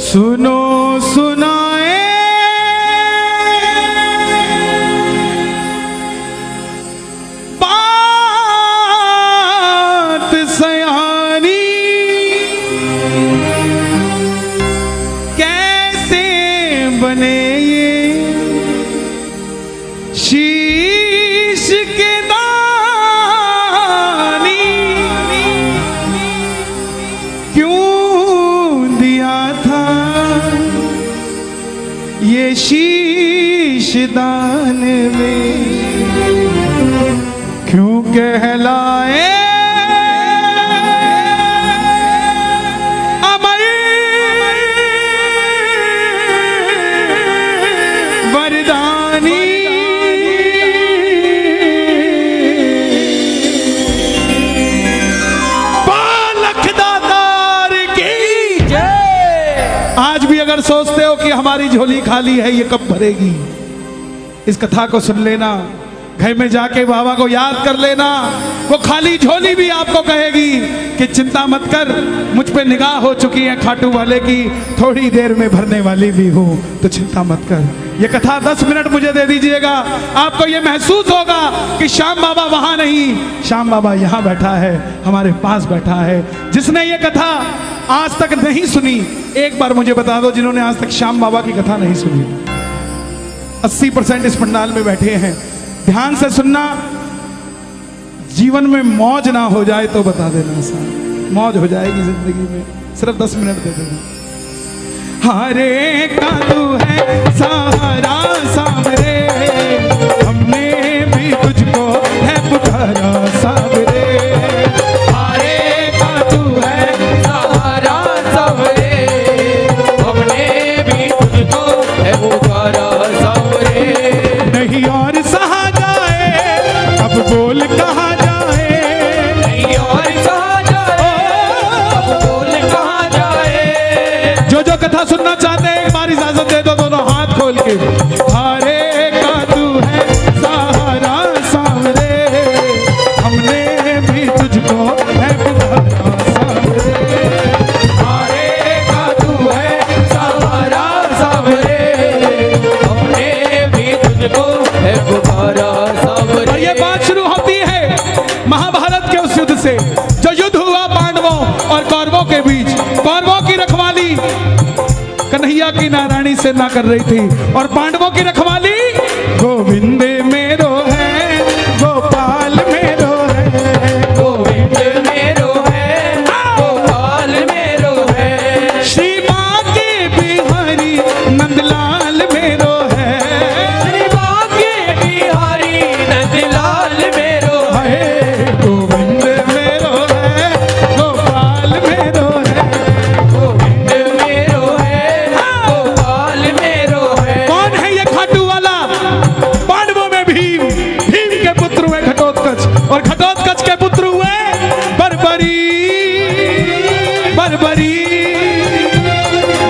सुनो सुनाए बात सयानी, कैसे बने ये शीश के दानी, क्यों दिया था ये शीश दान में, क्यों कहलाए अमर वरदानी। आज भी अगर सोचते हो कि हमारी झोली खाली है, ये कब भरेगी, इस कथा को सुन लेना, घर में जाके बाबा को याद कर लेना। वो खाली झोली भी आपको कहेगी कि चिंता मत कर, मुझ पे निगाह हो चुकी है खाटू वाले की, थोड़ी देर में भरने वाली भी हूँ, तो चिंता मत कर। ये कथा 10 मिनट मुझे दे दीजिएगा, आपको ये महसूस होगा कि श्याम बाबा वहां नहीं, श्याम बाबा यहाँ बैठा है, हमारे पास बैठा है। जिसने ये कथा आज तक नहीं सुनी, एक बार मुझे बता दो, जिन्होंने आज तक श्याम बाबा की कथा नहीं सुनी। 80% इस पंडाल में बैठे हैं, ध्यान से सुनना, जीवन में मौज ना हो जाए तो बता देना साहब, मौज हो जाएगी जिंदगी में, सिर्फ 10 मिनट दे देना। हरे का तू है सहारा सावरे, हमने भी तुझको है पुकारा सावरे, हरे का तू है सहारा सावरे, हमने भी तुझको है पुकारा सावरे, नहीं और सहा जाए अब बोल कहा जाए, नहीं और सहा जाए अब बोल कहा जाए। जो जो कथा सुनना चाहते हैं एक बार इजाजत दे दो, दोनों हाथ खोल के। हरे का तू है सहारा सावरे, हमने भी तुझको है पुकारा सावरे, हरे का तू है सहारा सावरे, हमने भी तुझको है पुकारा सावरे। और ये बात शुरू होती है महाभारत के उस युद्ध से, जो युद्ध हुआ पांडवों और कौरवों के बीच। कौरवों की रखवाली कन्हैया की नारायणी से ना कर रही थी, और पांडवों की रखवाली गोविंद मेरो है, गोपाल मेरो है, गोविंद मेरो है, गोपाल मेरो है, श्री बांके बिहारी नंदलाल मेरो है, श्री बांके बिहारी नंदलाल मेरो है, गोविंद मेरो है, गोपाल मेरो है, गोविंद मेरो है, गोपाल मेरो है। कौन है ये खाटू वाला? पांडवों में भीम, भीम के पुत्र हुए घटोत्कच, और घटोत्कच के पुत्र हुए बर्बरी, बर्बरी,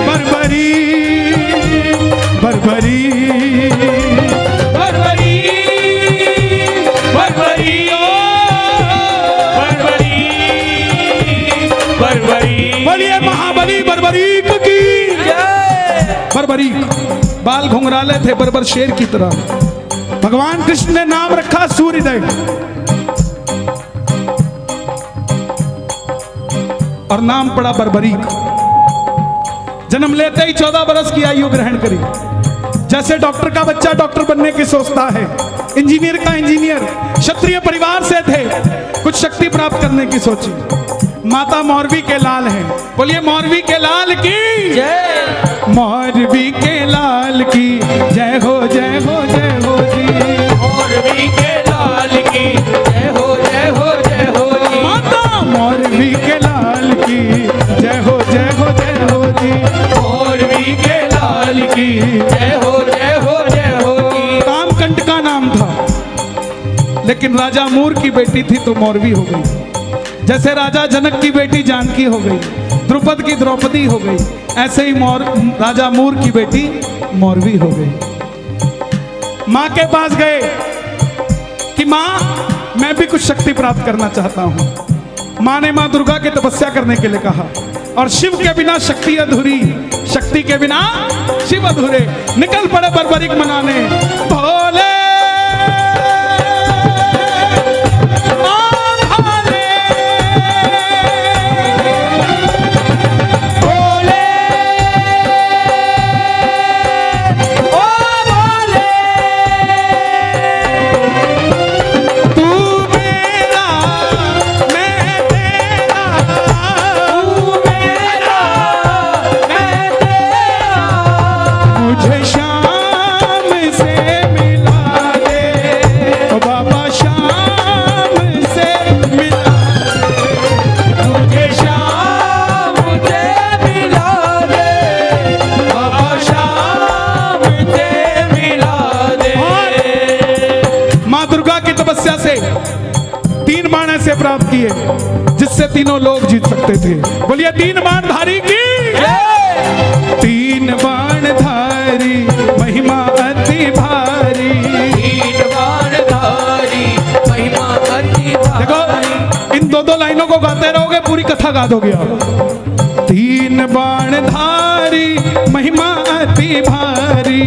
बर्बरी, बर्बरी, बर्बरी, बर्बरी, बर्बरी, बर्बरी। बोलिए महाबली बर्बरीक की जय। बर्बरीक बाल घुंघराले थे बर्बर शेर की तरह, भगवान कृष्ण ने नाम रखा सूर्यदेव, और नाम पड़ा बर्बरीक। जन्म लेते ही 14 बरस की आयु ग्रहण करी। जैसे डॉक्टर का बच्चा डॉक्टर बनने की सोचता है, इंजीनियर का इंजीनियर, क्षत्रिय परिवार से थे, कुछ शक्ति प्राप्त करने की सोची। माता मौरवी के लाल हैं, बोलिए मौरवी के लाल की जय, मौरवी के लाल की जय हो, जय हो, जय हो जी, मौरवी के लाल की जय हो, जय हो, जय हो जी, माता मौरवी के लाल की जय हो, जय हो, जय हो जी, मौरवी के लाल की जय हो, जय हो, जय हो जी। कामकंट का नाम था, लेकिन राजा मूर की बेटी थी तो मौरवी हो गई। जैसे राजा जनक की बेटी जानकी हो गई, द्रुपद की द्रौपदी हो गई, ऐसे ही राजा मूर की बेटी मौरवी हो गई। माँ के पास गए कि माँ मैं भी कुछ शक्ति प्राप्त करना चाहता हूँ। माँ ने माँ दुर्गा की तपस्या करने के लिए कहा। और शिव के बिना शक्ति अधूरी, शक्ति के बिना शिव अधूरे। निकल पड़े बर्बरीक मनाने, भोले प्राप्त किए जिससे तीनों लोग जीत सकते थे। बोलिए तीन बाण धारी की, तीन बाण धारी महिमा अति भारी, तीन बाण धारी महिमा अति भारी। देखो इन दो लाइनों को गाते रहोगे पूरी कथा गा दोगे आप। तीन बाण धारी महिमा अति भारी,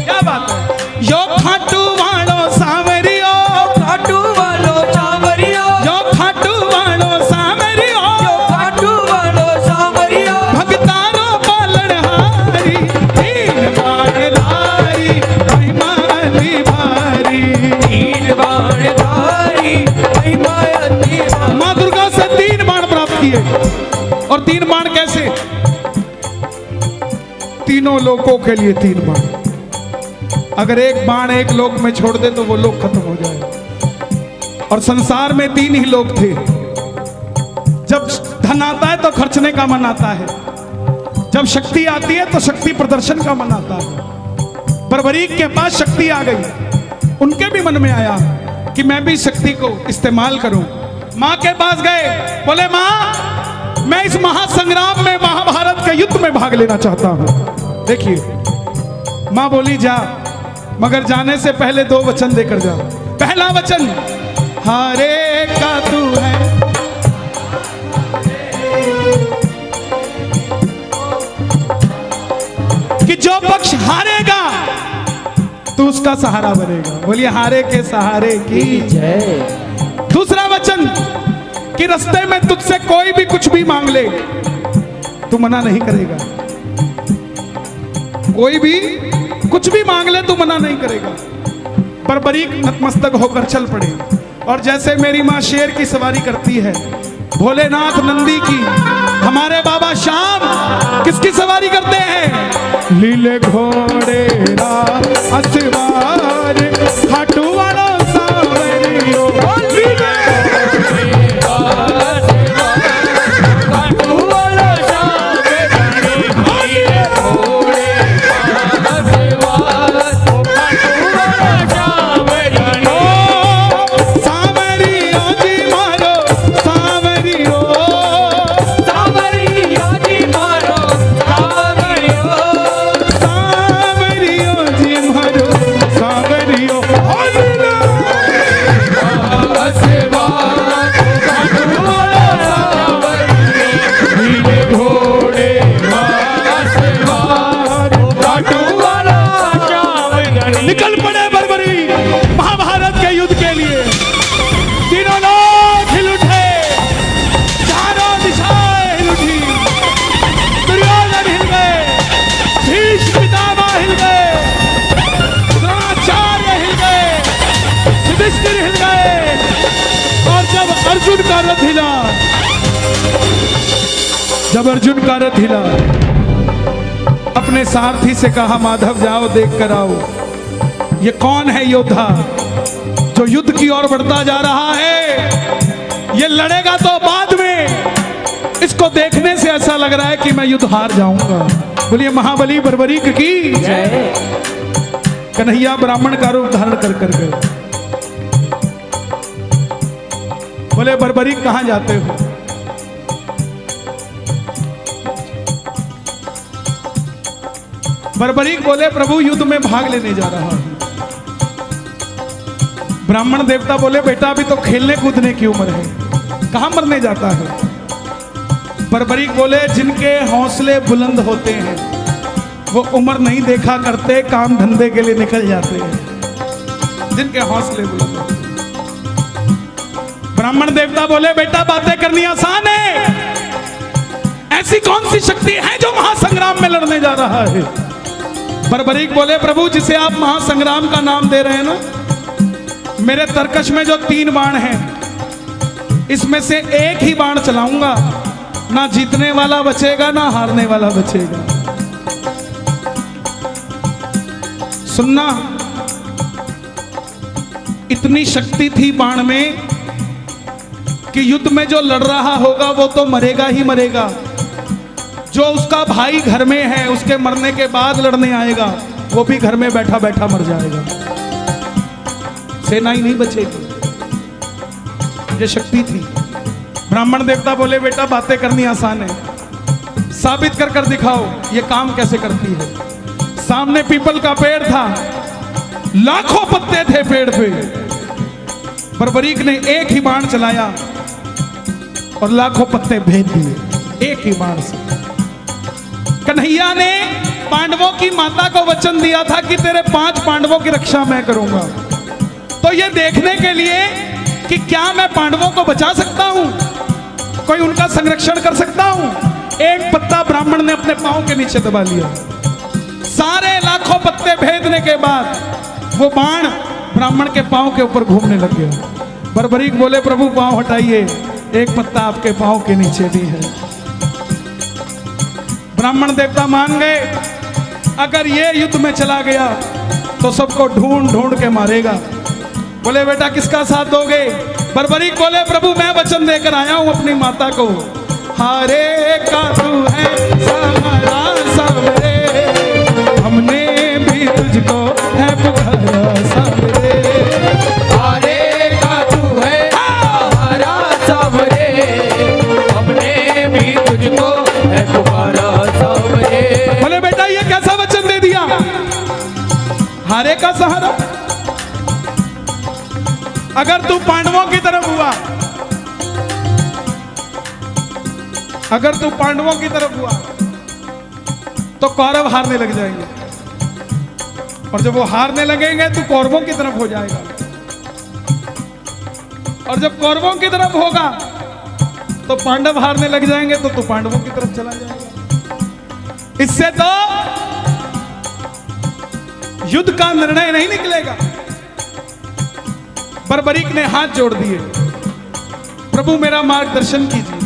क्या बात है। यो खाटू वालो सावरियो, खाटू वालो सावरियो, यो खाटू वालो सावरियो, यो खाटू वालो सावरियो, भगतारो पालनहारी, तीन बाण धारी महिमा अति भारी, तीन बाण धारी महिमा अति भारी। माँ दुर्गा से तीन बाण प्राप्त किए। और तीन बाण कैसे? तीनों लोकों के लिए तीन बाण। अगर एक बाण एक लोक में छोड़ दे तो वो लोक खत्म हो जाए। और संसार में तीन ही लोग थे। जब धन आता है तो खर्चने का मन आता है, जब शक्ति आती है तो शक्ति प्रदर्शन का मन आता है। बर्बरीक के पास शक्ति आ गई, उनके भी मन में आया कि मैं भी शक्ति को इस्तेमाल करूं। मां के पास गए, बोले मां मैं इस महासंग्राम में, महाभारत के युद्ध में भाग लेना चाहता हूं। देखिए मां बोली जा, मगर जाने से पहले दो वचन देकर जाओ। पहला वचन हारे का तू है, कि जो पक्ष हारेगा तू उसका सहारा बनेगा। बोलिए हारे के सहारे की जय। दूसरा वचन कि रास्ते में तुझसे कोई भी कुछ भी मांग ले तू मना नहीं करेगा। कोई भी कुछ भी मांग ले तू मना नहीं करेगा। बर्बरीक नतमस्तक होकर चल पड़े। और जैसे मेरी माँ शेर की सवारी करती है, भोलेनाथ नंदी की, हमारे बाबा श्याम किसकी सवारी करते हैं? लीले घोड़े असवार खाटू वाला सावरियो, निकल पड़े बर्बरी महाभारत के युद्ध के लिए। तीनों लोग हिल उठे, चारों दिशाएं हिल उठी। दुर्योधन हिल गए, भीष्म पितामह हिल गए, द्रोणाचार्य हिल गए, युधिष्ठिर हिल गए। और जब अर्जुन का रथ हिला, जब अर्जुन का रथ हिला, अपने सारथी से कहा माधव जाओ देख कर आओ, ये कौन है योद्धा जो युद्ध की ओर बढ़ता जा रहा है। ये लड़ेगा तो बाद में, इसको देखने से ऐसा लग रहा है कि मैं युद्ध हार जाऊंगा। बोलिए महाबली बर्बरीक की जय। कन्हैया ब्राह्मण का रूप धारण कर कर गए। बोले बर्बरीक कहां जाते हो? बर्बरीक बोले प्रभु युद्ध में भाग लेने जा रहा हूं। ब्राह्मण देवता बोले बेटा अभी तो खेलने कूदने की उम्र है, कहां मरने जाता है। बर्बरीक बोले जिनके हौसले बुलंद होते हैं वो उम्र नहीं देखा करते, काम धंधे के लिए निकल जाते हैं। जिनके हौसले बुलंद होते हैं। ब्राह्मण देवता बोले बेटा बातें करनी आसान है, ऐसी कौन सी शक्ति है जो महासंग्राम में लड़ने जा रहा है। बर्बरीक बोले प्रभु जिसे आप महासंग्राम का नाम दे रहे हैं ना, मेरे तरकश में जो 3 बाण हैं इसमें से एक ही बाण चलाऊंगा, ना जीतने वाला बचेगा ना हारने वाला बचेगा। सुनना, इतनी शक्ति थी बाण में कि युद्ध में जो लड़ रहा होगा वो तो मरेगा ही मरेगा, जो उसका भाई घर में है उसके मरने के बाद लड़ने आएगा वो भी घर में बैठा बैठा मर जाएगा, सेना ही नहीं बचेगी। ये शक्ति थी। ब्राह्मण देवता बोले बेटा बातें करनी आसान है, साबित कर कर दिखाओ ये काम कैसे करती है। सामने पीपल का पेड़ था, लाखों पत्ते थे पेड़ पे। बर्बरीक ने एक ही बाण चलाया और लाखों पत्ते भेद दिए एक ही बाण से। कन्हैया ने पांडवों की माता को वचन दिया था कि तेरे 5 पांडवों की रक्षा मैं करूंगा। तो ये देखने के लिए कि क्या मैं पांडवों को बचा सकता हूं, कोई उनका संरक्षण कर सकता हूं, एक पत्ता ब्राह्मण ने अपने पांव के नीचे दबा लिया। सारे लाखों पत्ते भेदने के बाद वो बाण ब्राह्मण के पांव के ऊपर घूमने लग गया। बर्बरीक बोले प्रभु पांव हटाइए, एक पत्ता आपके पांव के नीचे भी है। ब्राह्मण देवता मान गए, अगर ये युद्ध में चला गया तो सबको ढूंढ ढूंढ के मारेगा। बोले बेटा किसका साथ दोगे। बर्बरीक बोले प्रभु मैं वचन देकर आया हूं अपनी माता को, हारे का तू है सहारा सबरे, हमने भी तुझको है पुकारा सबरे। हारे का तू है सहारा सबरे, हमने भी तुझको है पुकारा सबरे। बोले बेटा ये कैसा वचन दे दिया, हारे का सहारा। अगर तू पांडवों की तरफ हुआ, अगर तू पांडवों की तरफ हुआ तो कौरव हारने लग जाएंगे, और जब वो हारने लगेंगे तो कौरवों की तरफ हो जाएगा, और जब कौरवों की तरफ होगा तो पांडव हारने लग जाएंगे तो तू पांडवों की तरफ चला जाएगा। इससे तो युद्ध का निर्णय नहीं निकलेगा। बर्बरीक ने हाथ जोड़ दिए, प्रभु मेरा मार्गदर्शन कीजिए,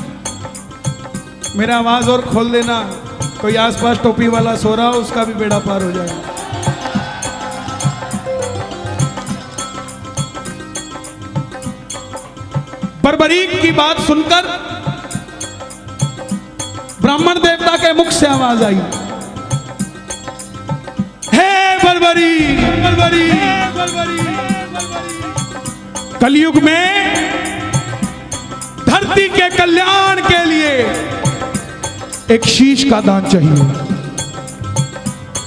मेरा आवाज और खोल देना, कोई आसपास टोपी वाला सो रहा हो उसका भी बेड़ा पार हो जाएगा। बर्बरीक की बात सुनकर ब्राह्मण देवता के मुख से आवाज आई, हे बर्बरीक, बर्बरीक, बर्बरीक, कलयुग में धरती के कल्याण के लिए एक शीश का दान चाहिए,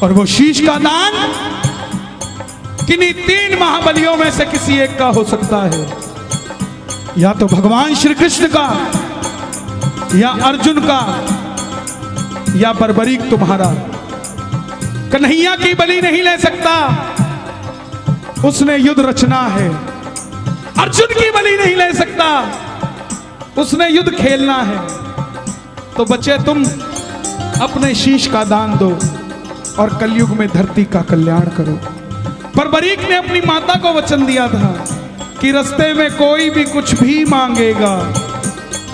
और वो शीश का दान किन्हीं 3 महाबलियों में से किसी एक का हो सकता है, या तो भगवान श्री कृष्ण का, या अर्जुन का, या बर्बरीक तुम्हारा। कन्हैया की बलि नहीं ले सकता, उसने युद्ध रचना है। अर्जुन की बलि नहीं ले सकता, उसने युद्ध खेलना है। तो बच्चे तुम अपने शीश का दान दो और कलयुग में धरती का कल्याण करो। बर्बरीक ने अपनी माता को वचन दिया था कि रास्ते में कोई भी कुछ भी मांगेगा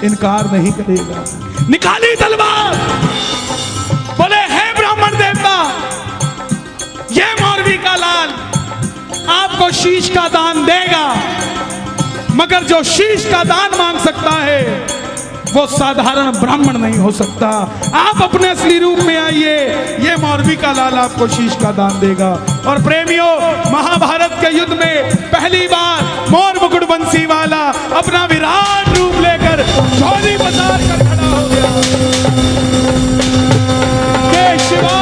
इनकार नहीं करेगा। निकाली तलवार, बोले हे ब्राह्मण देवता, ये मौरवी का लाल आपको शीश का दान देगा, मगर जो शीश का दान मांग सकता है वो साधारण ब्राह्मण नहीं हो सकता। आप अपने असली रूप में आइए, ये मौरवी का लाल आपको शीश का दान देगा। और प्रेमियों, महाभारत के युद्ध में पहली बार मोर मुकुट बंसी वाला अपना विराट रूप लेकर झोली पसार कर खड़ा हो गया। जय शिवा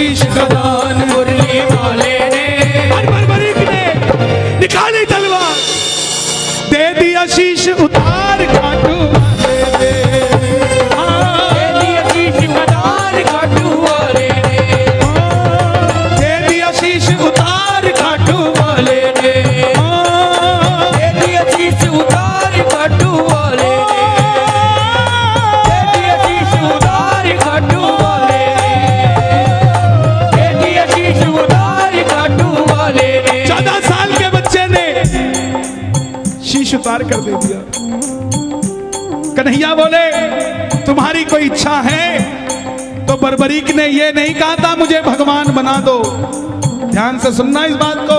शीश का दान मुरली वाले ने बर्बरीक ने निकाली तलवार, दे दिया शीश उतार खाटू वाले ने। दे दिया शीश उतार खाटू वाले ने, दे दिया शीश उतार खाटू वाले ने। दे दिया शीश उतार खाटू वाले ने, दे दिया शीश उतार खाटू वाले ने, दे दिया शीश उतार खाटू वाले ने। 14 साल के बच्चे ने शीश उतार कर दे दिया। कन्हैया बोले तुम्हारी कोई इच्छा है? तो बर्बरीक ने ये नहीं कहा था मुझे भगवान बना दो। ध्यान से सुनना इस बात को,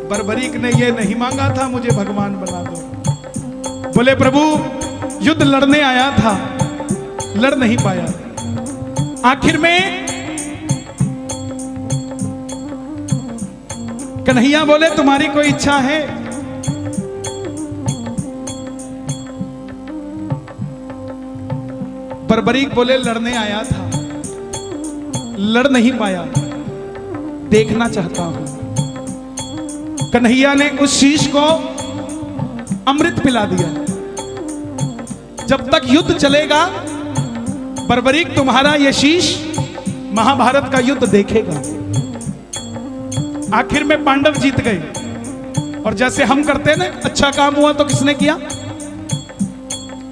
बर्बरीक ने ये नहीं मांगा था मुझे भगवान बना दो। बोले प्रभु युद्ध लड़ने आया था, लड़ नहीं पाया, आखिर में कन्हैया बोले तुम्हारी कोई इच्छा है? बर्बरीक बोले लड़ने आया था, लड़ नहीं पाया, देखना चाहता हूं। कन्हैया ने उस शीश को अमृत पिला दिया। जब तक युद्ध चलेगा बर्बरीक तुम्हारा यह शीश महाभारत का युद्ध देखेगा। आखिर में पांडव जीत गए। और जैसे हम करते ना, अच्छा काम हुआ तो किसने किया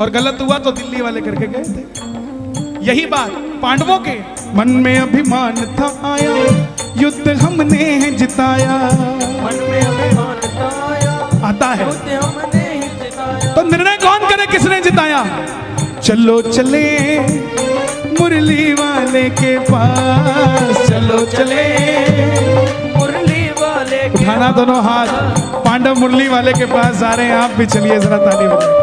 और गलत हुआ तो दिल्ली वाले करके गए थे। यही बात पांडवों के मन में अभिमान था आया, युद्ध हमने जिताया। मन में अभिमान आया, आता है युद्ध हमने जिताया। तो निर्णय कौन करे किसने जिताया? चलो चले मुरली वाले के पास, चलो चले। मुरली वाले के उठाना दोनों हाथ, पांडव मुरली वाले के पास जा रहे हैं। आप भी चलिए जरा ताली बजाइए।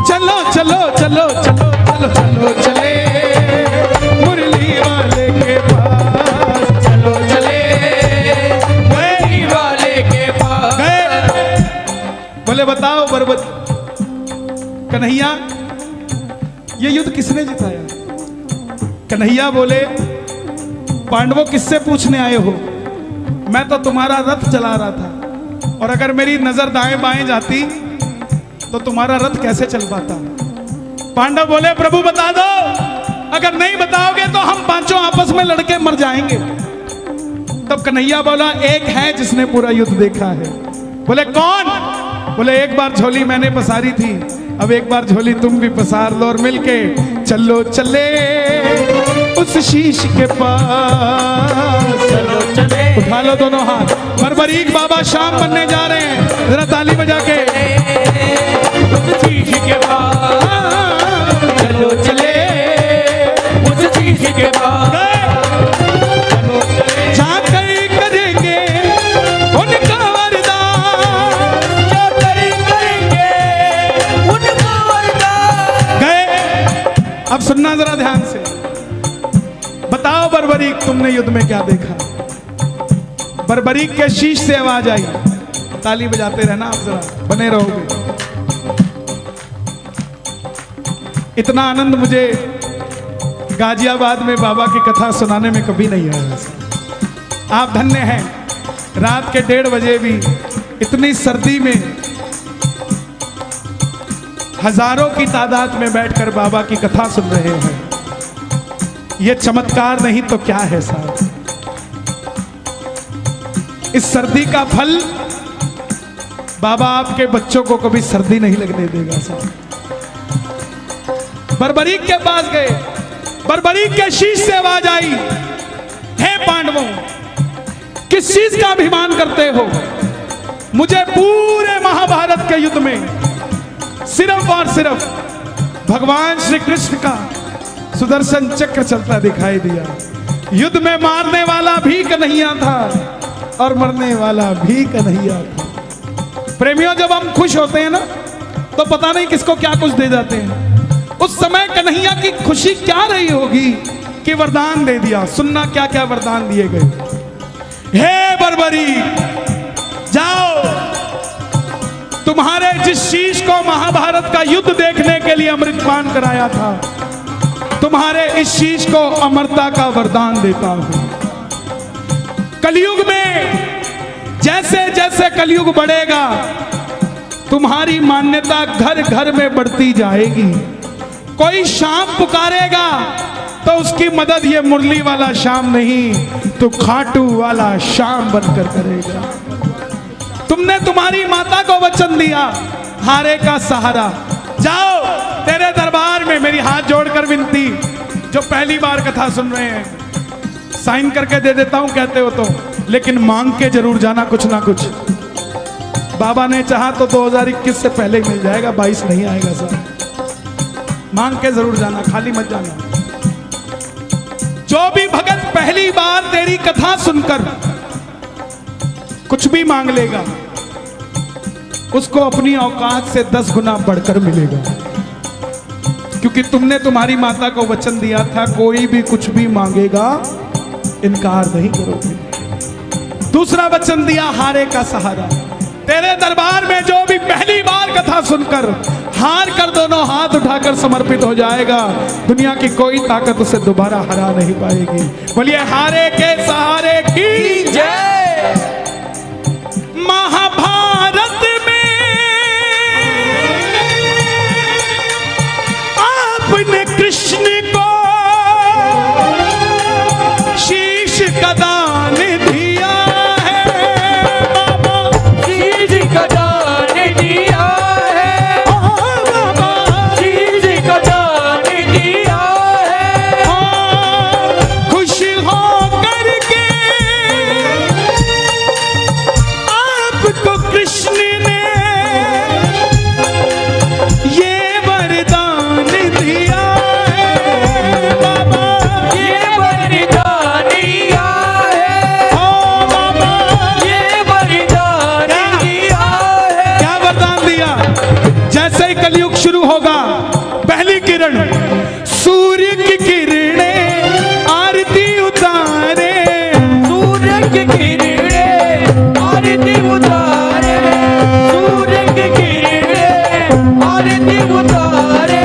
चलो चलो चलो चलो चलो चलो चले मुरली वाले के पास, चलो चले मुरली वाले के पास। गए। बोले बताओ बर्बत कन्हैया ये युद्ध किसने जिताया? कन्हैया बोले पांडवों किससे पूछने आए हो? मैं तो तुम्हारा रथ चला रहा था, और अगर मेरी नजर दाएं बाएं जाती तो तुम्हारा रथ कैसे चल पाता? पांडव बोले प्रभु बता दो, अगर नहीं बताओगे तो हम पांचों आपस में लड़के मर जाएंगे। तब कन्हैया बोला एक है जिसने पूरा युद्ध देखा है। बोले कौन? बोले एक बार झोली मैंने पसारी थी, अब एक बार झोली तुम भी पसार लो और मिलके चलो चले उस शीश के पास। चलो चले उठा लो दोनों हाथ। बर्बरीक बाबा शाम बनने जा रहे हैं, जरा ताली बजा के। उस शीश के पास, चलो चले उस शीश के पास। चलो चले जाकर करेंगे उनका वरदान, जाकर करेंगे उनका वरदान। गए। अब सुनना जरा ध्यान से, बताओ बर्बरीक तुमने युद्ध में क्या देखा? बर्बरीक के शीश से आवाज आई। ताली बजाते रहना आप, जरा बने रहोगे। इतना आनंद मुझे गाजियाबाद में बाबा की कथा सुनाने में कभी नहीं आया। आप धन्य हैं, रात के 1:30 बजे भी इतनी सर्दी में हजारों की तादाद में बैठकर बाबा की कथा सुन रहे हैं। ये चमत्कार नहीं तो क्या है साहब? इस सर्दी का फल बाबा आपके बच्चों को कभी सर्दी नहीं लगने देगा साहब। बर्बरीक के पास गए, बर्बरीक के शीश से आवाज आई, हे पांडवों किस चीज का अभिमान करते हो? मुझे पूरे महाभारत के युद्ध में सिर्फ और सिर्फ भगवान श्री कृष्ण का सुदर्शन चक्र चलता दिखाई दिया। युद्ध में मारने वाला भी कन्हैया था और मरने वाला भी कन्हैया था। प्रेमियों जब हम खुश होते हैं ना तो पता नहीं किसको क्या कुछ दे जाते हैं। उस समय कन्हैया की खुशी क्या रही होगी कि वरदान दे दिया। सुनना क्या क्या वरदान दिए गए। हे बर्बर बरी। जाओ, तुम्हारे जिस शीश को महाभारत का युद्ध देखने के लिए अमृतपान कराया था, तुम्हारे इस शीश को अमरता का वरदान देता हूं। कलयुग में जैसे जैसे कलयुग बढ़ेगा, तुम्हारी मान्यता घर घर में बढ़ती जाएगी। कोई शाम पुकारेगा तो उसकी मदद ये मुरली वाला शाम नहीं, तो खाटू वाला शाम बनकर करेगा। तुमने तुम्हारी माता को वचन दिया, हारे का सहारा। जाओ, तेरे दरबार में मेरी हाथ जोड़कर विनती, जो पहली बार कथा सुन रहे हैं, साइन करके दे देता हूं कहते हो तो, लेकिन मांग के जरूर जाना कुछ ना कुछ। बाबा ने चाहा तो 2021 से पहले ही मिल जाएगा, 22 नहीं आएगा सर। मांग के जरूर जाना, खाली मत जाना। जो भी भगत पहली बार तेरी कथा सुनकर कुछ भी मांग लेगा, उसको अपनी औकात से 10 गुना बढ़कर मिलेगा, क्योंकि तुमने तुम्हारी माता को वचन दिया था, कोई भी कुछ भी मांगेगा इनकार नहीं करोगे। दूसरा वचन दिया, हारे का सहारा। तेरे दरबार में जो भी पहली बार कथा सुनकर हार कर दोनों हाथ उठाकर समर्पित हो जाएगा, दुनिया की कोई ताकत उसे दोबारा हरा नहीं पाएगी। बोलिए हारे के सहारे की जय। महाभारत में आपने कृष्ण को शीश का दान दिया है, बाबा शीश का दान दिया है, बाबा शीश का दान दिया है। खुश हो करके आपको कृष्ण ने ये वरदान दिया है, बाबा ये वरदान दिया है, ओ बाबा ये वरदान दिया है। क्या वरदान दिया? जैसे ही कलयुग शुरू होगा, पहली किरण सूर्य की किरणें आरती उतारे, सूर्य की किरणें आरती उतारे, सूर्य की किरणें आरती उतारे,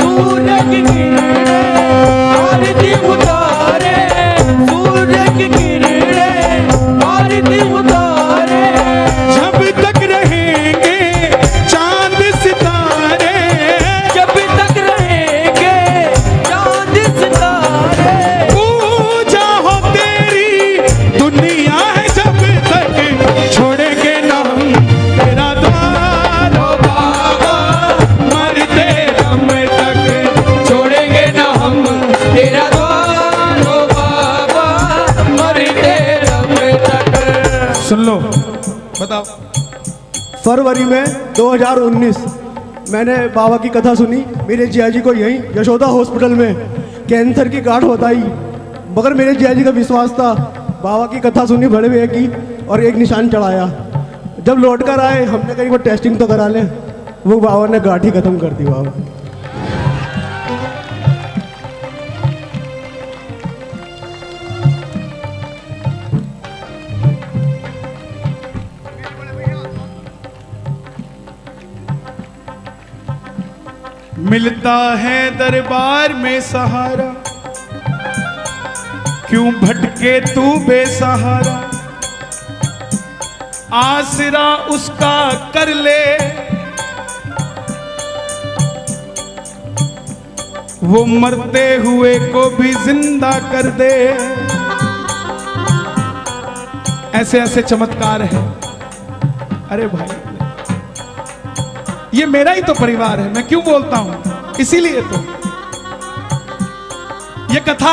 सूर्य की किरणें आरती उतारे, सूर्य की किरणें आरती उतारे। जब तक रहेंगे चांद सितारे, जब तक रहेंगे चांद सितारे, पूजा हो तेरी दुनिया है जब तक छोड़ेंगे ना हम तेरा द्वार, ओ बाबा मरते दम तक छोड़ेंगे ना हम तेरा द्वार, ओ बाबा मरते दम तक। सुन लो, बताओ। फरवरी में 2019 मैंने बाबा की कथा सुनी। मेरे जिया जी को यहीं यशोदा हॉस्पिटल में कैंसर की गांठ बताई, मगर मेरे जिया जी का विश्वास था। बाबा की कथा सुनी बड़े भैया की और एक निशान चढ़ाया। जब लौट कर आए, हमने कहीं वो टेस्टिंग तो करा लें, वो बाबा ने गांठ ही खत्म कर दी। बाबा मिलता है दरबार में सहारा, क्यों भटके तू बेसहारा, आसरा उसका कर ले, वो मरते हुए को भी जिंदा कर दे। ऐसे ऐसे चमत्कार है। अरे भाई, ये मेरा ही तो परिवार है, मैं क्यों बोलता हूं? इसीलिए तो ये कथा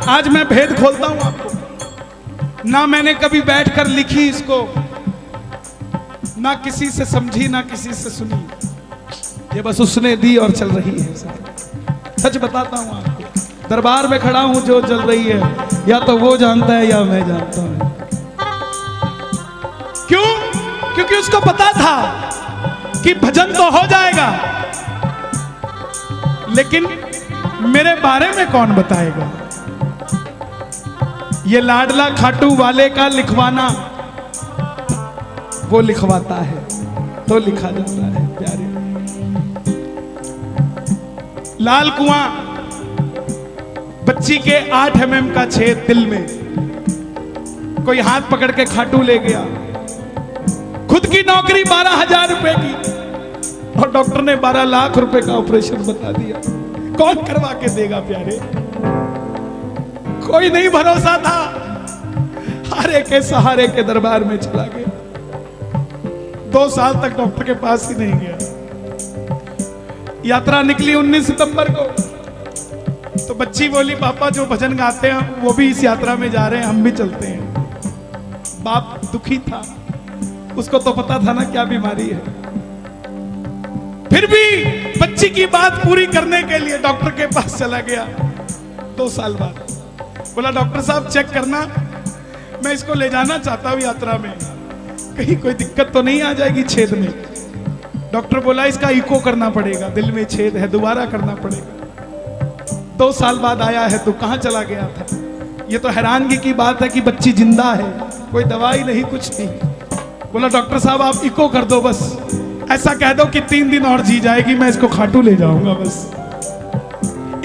आज मैं भेद खोलता हूं आपको। ना मैंने कभी बैठकर लिखी इसको, ना किसी से समझी, ना किसी से सुनी। ये बस उसने दी और चल रही है। सच बताता हूं आपको, दरबार में खड़ा हूं, जो चल रही है या तो वो जानता है या मैं जानता हूं। क्यों? क्योंकि उसको पता था कि भजन तो हो जाएगा, लेकिन मेरे बारे में कौन बताएगा? ये लाडला खाटू वाले का लिखवाना, वो लिखवाता है तो लिखा जाता है प्यारे। लाल कुआं, बच्ची के 8 mm का छेद दिल में, कोई हाथ पकड़ के खाटू ले गया। खुद की नौकरी 12,000 रुपए की और डॉक्टर ने 12 लाख रुपए का ऑपरेशन बता दिया। कौन करवा के देगा प्यारे? कोई नहीं भरोसा था, हारे के सहारे के दरबार में चला गया। 2 साल तक डॉक्टर के पास ही नहीं गया। यात्रा निकली 19 सितंबर को, तो बच्ची बोली पापा जो भजन गाते हैं वो भी इस यात्रा में जा रहे हैं, हम भी चलते हैं। बाप दुखी था, उसको तो पता था ना क्या बीमारी है। फिर भी बच्ची की बात पूरी करने के लिए डॉक्टर के पास चला गया। 2 साल बाद बोला डॉक्टर साहब चेक करना, मैं इसको ले जाना चाहता हूं यात्रा में, कहीं कोई दिक्कत तो नहीं आ जाएगी छेद में। डॉक्टर बोला इसका इको करना पड़ेगा, दिल में छेद है, दोबारा करना पड़ेगा। 2 साल बाद आया है, तू कहां चला गया था? ये तो हैरानगी की बात है कि बच्ची जिंदा है, कोई दवाई नहीं, कुछ नहीं। बोला डॉक्टर साहब आप इको कर दो, बस ऐसा कह दो कि 3 दिन और जी जाएगी, मैं इसको खाटू ले जाऊंगा। बस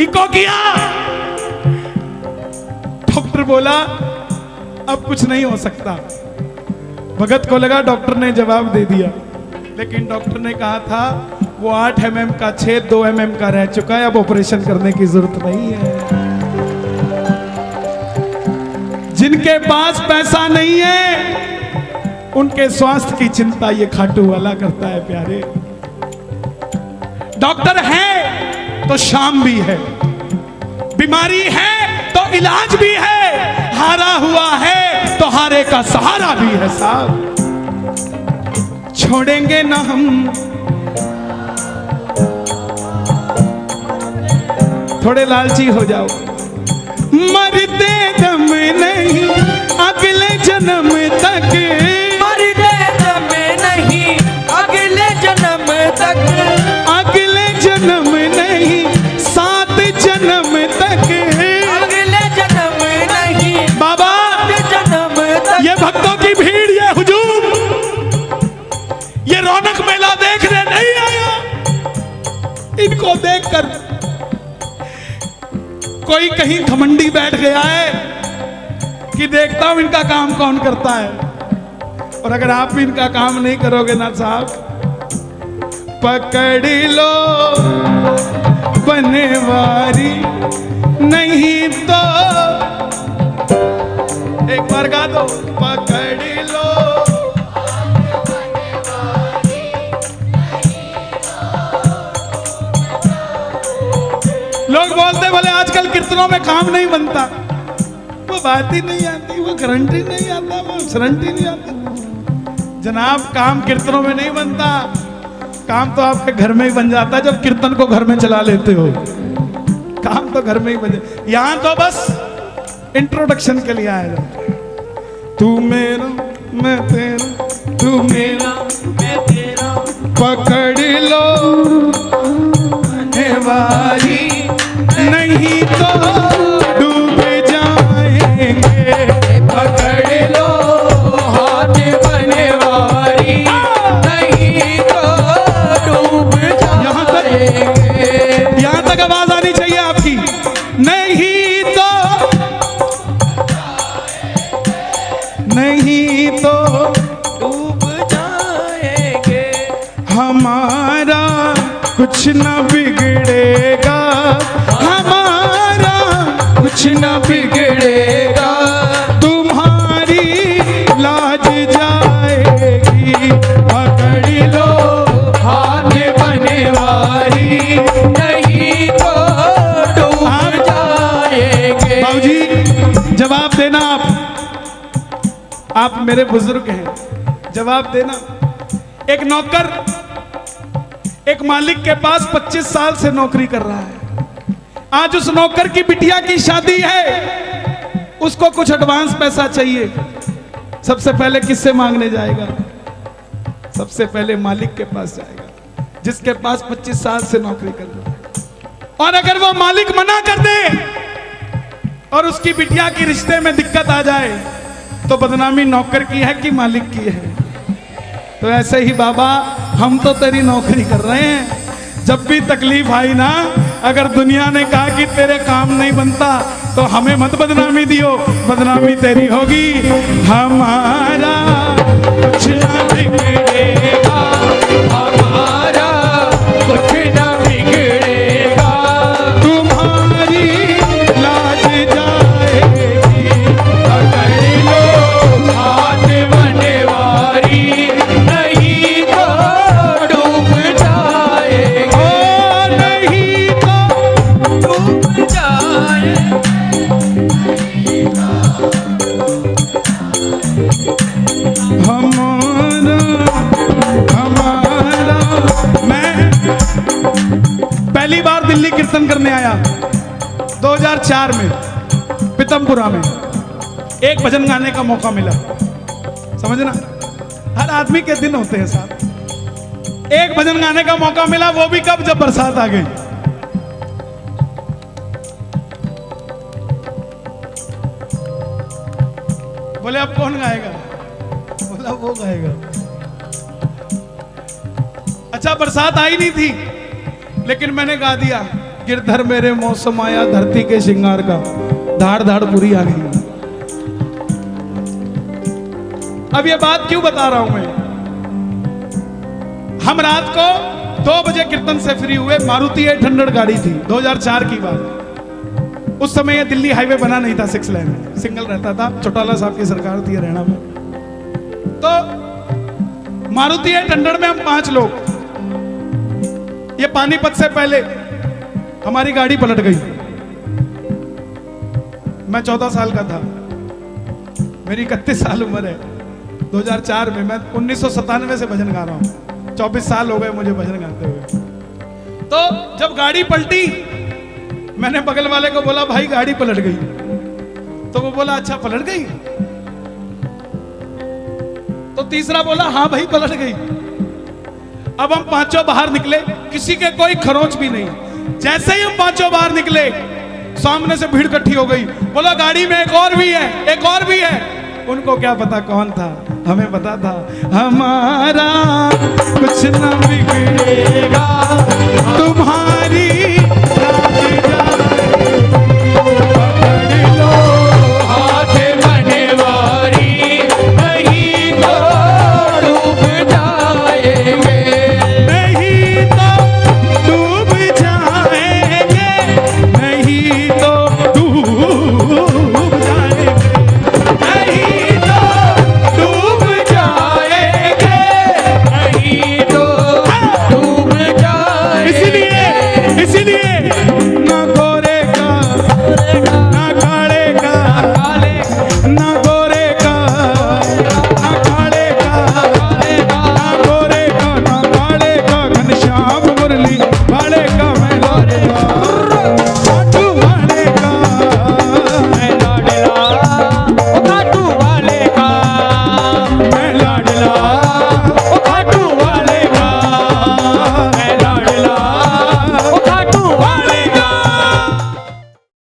इको किया। डॉक्टर बोला अब कुछ नहीं हो सकता। भगत को लगा डॉक्टर ने जवाब दे दिया, लेकिन डॉक्टर ने कहा था वो 8 mm का छेद 2 mm का रह चुका है, अब ऑपरेशन करने की जरूरत नहीं है। जिनके पास पैसा नहीं है उनके स्वास्थ्य की चिंता ये खाटू वाला करता है प्यारे। डॉक्टर है तो शाम भी है, बीमारी है तो इलाज भी है, हारा हुआ है तो हारे का सहारा भी है साहब। छोड़ेंगे ना हम, थोड़े लालची हो जाओ। मरते दम नहीं अगले जन्म तक, मरते दम नहीं अगले जन्म तक, अगले जन्म नहीं 7 जन्म तक, अगले जन्म नहीं बाबा जन्म तक। ये भक्तों की भीड़, ये हुजूम, ये रौनक मेला देखने नहीं आया। इनको देखकर कोई कहीं घमंडी बैठ गया है कि देखता हूं इनका काम कौन करता है। और अगर आप भी इनका काम नहीं करोगे ना साहब, पकड़ लो बनवारी, नहीं तो एक बार गा दो, पकड़ लो। लोग बोलते बोले आजकल कीर्तनों में काम नहीं बनता, वो बात ही नहीं आती, वो गारंटी नहीं आता, वो गारंटी नहीं आता। जनाब काम कीर्तनों में नहीं बनता, काम तो आपके घर में ही बन जाता है जब कीर्तन को घर में चला लेते हो। काम तो घर में ही बन जाता, यहां तो बस इंट्रोडक्शन के लिए आया जाता है। तू मेरा मैं तेरा, तू मेरा मैं तेरा, पकड़ लो बनवारी, नहीं तो डूब जाएंगे। पकड़ लो हाथ बनवारी, नहीं तो डूब जाएंगे। यहां तक आवाज आनी चाहिए आपकी, नहीं तो, नहीं तो डूब जाएंगे। हमारा कुछ न बिगड़ेगा, हमारा कुछ न बिगड़ेगा, तुम्हारी लाज जाएगी। पकड़ लो हाथ बनवारी, नहीं तो डूब जाएंगे। बाबूजी जवाब देना, आप मेरे बुजुर्ग हैं, जवाब देना। एक नौकर एक मालिक के पास 25 साल से नौकरी कर रहा है। आज उस नौकर की बिटिया की शादी है, उसको कुछ एडवांस पैसा चाहिए। सबसे पहले किससे मांगने जाएगा? सबसे पहले मालिक के पास जाएगा, जिसके पास 25 साल से नौकरी कर रहा है। और अगर वो मालिक मना कर दे और उसकी बिटिया की रिश्ते में दिक्कत आ जाए तो बदनामी नौकर की है कि मालिक की है। तो ऐसे ही बाबा हम तो तेरी नौकरी कर रहे हैं, जब भी तकलीफ आई ना, अगर दुनिया ने कहा कि तेरे काम नहीं बनता तो हमें मत बदनामी दियो, बदनामी तेरी होगी। हमारा कुछ ना बिगड़ेगा, हमारा कुछ न बिगड़ेगा, तुम्हारी लाज जाएगी। पकड़ लो हाथ बनवारी, नहीं तो डूब जाएंगे, ओ नहीं तो डूब जाएंगे। हमारा हमारा। मैं पहली बार दिल्ली कीर्तन करने आया 2004 में पीतमपुरा में। एक भजन गाने का मौका मिला, समझना, हर आदमी के दिन होते हैं साहब। एक भजन गाने का मौका मिला, वो भी कब, जब बरसात आ गई। बोले अब कौन गाएगा, बोला वो गाएगा। अच्छा बरसात आई नहीं थी, लेकिन मैंने गा दिया, गिरधर मेरे मौसम आया धरती के श्रृंगार का, धाड़ धाड़ पूरी आ गई। अब ये बात क्यों बता रहा हूं मैं, हम रात को 2 बजे कीर्तन से फ्री हुए, मारुति 800 गाड़ी थी, 2004 की बात। उस समय ये दिल्ली हाईवे बना नहीं था, 6 लेन सिंगल रहता था, चौटाला साहब की सरकार थी हरियाणा में। तो मारुति 800 में हम 5 लोग, ये पानीपत से पहले हमारी गाड़ी पलट गई। मैं 14 साल का था, मेरी 31 साल उम्र है। 2004 में, मैं 1997 से भजन गा रहा हूं, 24 साल हो गए मुझे भजन गाते हुए। तो जब गाड़ी पलटी, मैंने बगल वाले को बोला भाई गाड़ी पलट गई, तो वो बोला अच्छा पलट गई। तो तीसरा बोला हाँ भाई पलट गई। अब हम 5 बाहर निकले, किसी के कोई खरोंच भी नहीं। जैसे ही हम 5 बाहर निकले, सामने से भीड़ इकट्ठी हो गई, बोला गाड़ी में एक और भी है, एक और भी है। उनको क्या पता कौन था, हमें पता था हमारा कुछ न बिगड़ेगा, तुम्हारी